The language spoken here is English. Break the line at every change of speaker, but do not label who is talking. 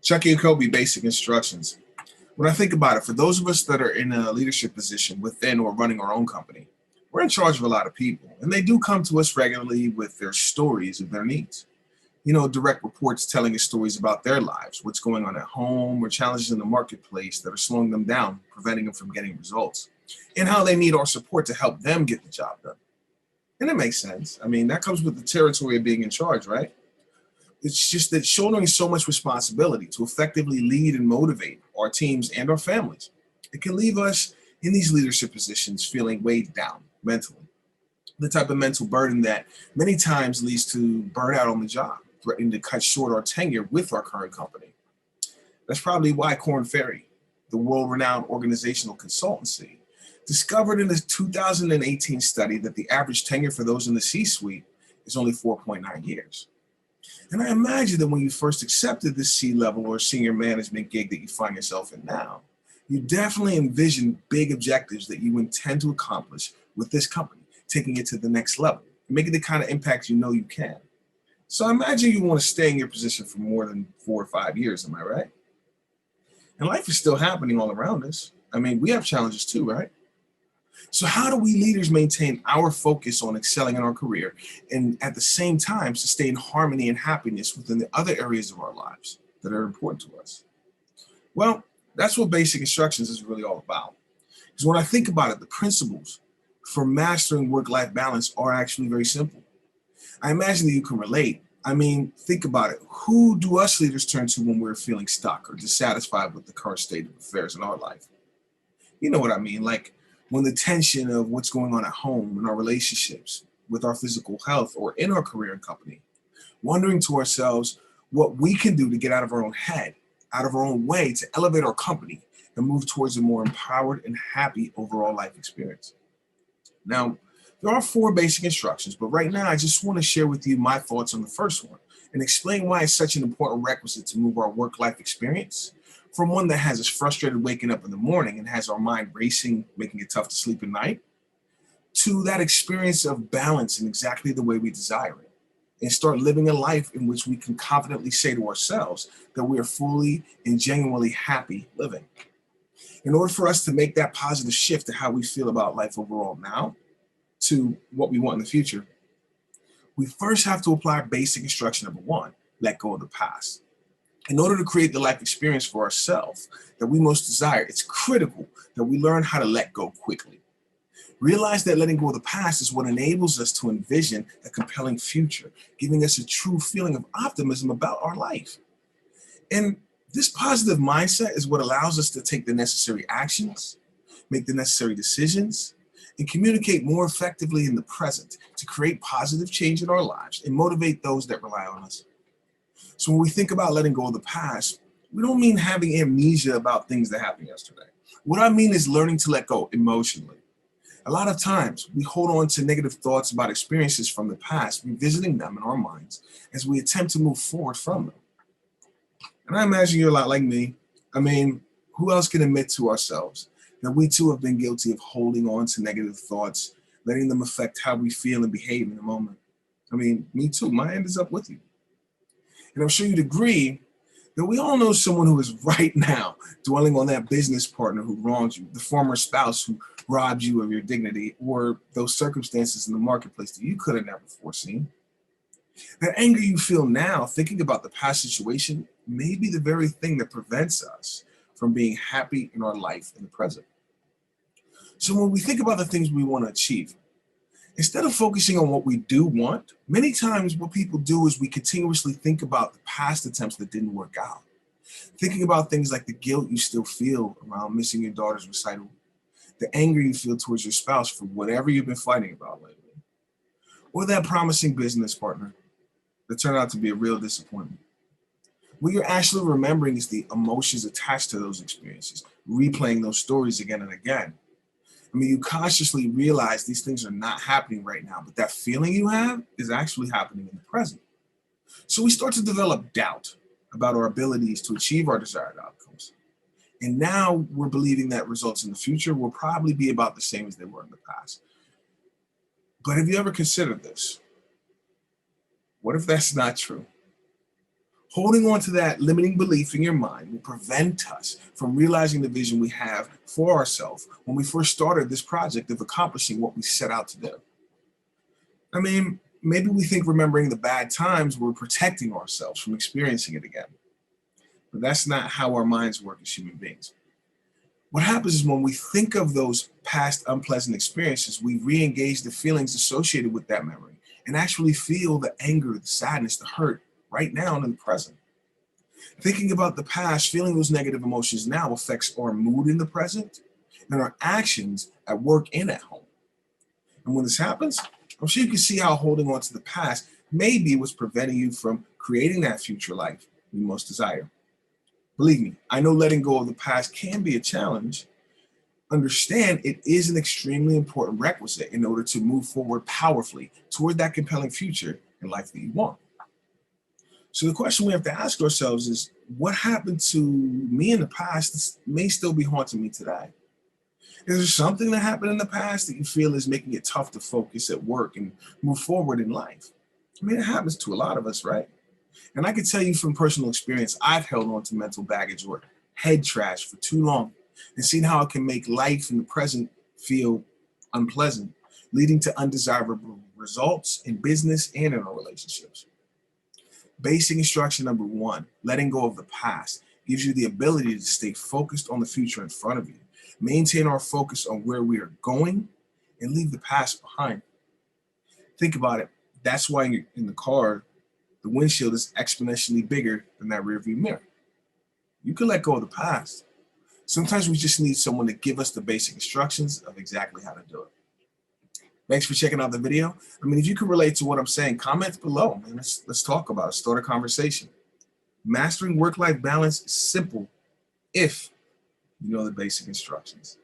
Chucky and Kobe basic instructions. When I think about it, for those of us that are in a leadership position within or running our own company, we're in charge of a lot of people, and they do come to us regularly with their stories of their needs. Direct reports telling us stories about their lives, what's going on at home, or challenges in the marketplace that are slowing them down, preventing them from getting results, and how they need our support to help them get the job done. And it makes sense. That comes with the territory of being in charge, right? It's just that shouldering so much responsibility to effectively lead and motivate our teams and our families, it can leave us in these leadership positions feeling weighed down mentally. The type of mental burden that many times leads to burnout on the job, threatening to cut short our tenure with our current company. That's probably why Korn Ferry, the world-renowned organizational consultancy, discovered in a 2018 study that the average tenure for those in the C-suite is only 4.9 years. And I imagine that when you first accepted this C-level or senior management gig that you find yourself in now, you definitely envision big objectives that you intend to accomplish with this company, taking it to the next level, making the kind of impact you know you can. So I imagine you want to stay in your position for more than 4 or 5 years, am I right? And life is still happening all around us. We have challenges too, right? So how do we leaders maintain our focus on excelling in our career and at the same time sustain harmony and happiness within the other areas of our lives that are important to us? Well, that's what basic instructions is really all about. Because when I think about it, the principles for mastering work-life balance are actually very simple. I imagine that you can relate. Think about it. Who do us leaders turn to when we're feeling stuck or dissatisfied with the current state of affairs in our life? You know what I mean? Like when the tension of what's going on at home, in our relationships, with our physical health, or in our career and company, wondering to ourselves what we can do to get out of our own head, out of our own way, to elevate our company and move towards a more empowered and happy overall life experience. Now, there are 4 basic instructions, but right now I just want to share with you my thoughts on the first one and explain why it's such an important requisite to move our work-life experience from one that has us frustrated waking up in the morning and has our mind racing, making it tough to sleep at night, to that experience of balance in exactly the way we desire it, and start living a life in which we can confidently say to ourselves that we are fully and genuinely happy living. In order for us to make that positive shift to how we feel about life overall now to what we want in the future, we first have to apply basic instruction number 1, let go of the past. In order to create the life experience for ourselves that we most desire, it's critical that we learn how to let go quickly. Realize that letting go of the past is what enables us to envision a compelling future, giving us a true feeling of optimism about our life. And this positive mindset is what allows us to take the necessary actions, make the necessary decisions, and communicate more effectively in the present to create positive change in our lives and motivate those that rely on us. So when we think about letting go of the past, we don't mean having amnesia about things that happened yesterday. What I mean is learning to let go emotionally. A lot of times we hold on to negative thoughts about experiences from the past, revisiting them in our minds as we attempt to move forward from them. And I imagine you're a lot like me. Who else can admit to ourselves that we too have been guilty of holding on to negative thoughts, letting them affect how we feel and behave in the moment? Me too. My hand is up with you. And I'm sure you'd agree that we all know someone who is right now dwelling on that business partner who wronged you, the former spouse who robbed you of your dignity, or those circumstances in the marketplace that you could have never foreseen. That anger you feel now thinking about the past situation may be the very thing that prevents us from being happy in our life in the present. So when we think about the things we want to achieve, instead of focusing on what we do want, many times what people do is we continuously think about the past attempts that didn't work out. Thinking about things like the guilt you still feel around missing your daughter's recital, the anger you feel towards your spouse for whatever you've been fighting about lately, or that promising business partner that turned out to be a real disappointment. What you're actually remembering is the emotions attached to those experiences, replaying those stories again and again. You consciously realize these things are not happening right now, but that feeling you have is actually happening in the present. So we start to develop doubt about our abilities to achieve our desired outcomes. And now we're believing that results in the future will probably be about the same as they were in the past. But have you ever considered this? What if that's not true? Holding on to that limiting belief in your mind will prevent us from realizing the vision we have for ourselves when we first started this project of accomplishing what we set out to do. I mean, maybe we think remembering the bad times we're protecting ourselves from experiencing it again. But that's not how our minds work as human beings. What happens is when we think of those past unpleasant experiences, we re-engage the feelings associated with that memory and actually feel the anger, the sadness, the hurt right now in the present. Thinking about the past, feeling those negative emotions now affects our mood in the present and our actions at work and at home. And when this happens, I'm sure you can see how holding on to the past may be what's preventing you from creating that future life you most desire. Believe me, I know letting go of the past can be a challenge. Understand it is an extremely important requisite in order to move forward powerfully toward that compelling future and life that you want. So the question we have to ask ourselves is, what happened to me in the past that may still be haunting me today? Is there something that happened in the past that you feel is making it tough to focus at work and move forward in life? I mean, it happens to a lot of us, right? And I can tell you from personal experience, I've held on to mental baggage or head trash for too long and seen how it can make life in the present feel unpleasant, leading to undesirable results in business and in our relationships. Basic instruction number one, letting go of the past, gives you the ability to stay focused on the future in front of you, maintain our focus on where we are going, and leave the past behind. Think about it. That's why you're in the car, the windshield is exponentially bigger than that rearview mirror. You can let go of the past. Sometimes we just need someone to give us the basic instructions of exactly how to do it. Thanks for checking out the video. I mean, if you can relate to what I'm saying, comment below, man. Let's talk about it. Start a conversation. Mastering work-life balance is simple if you know the basic instructions.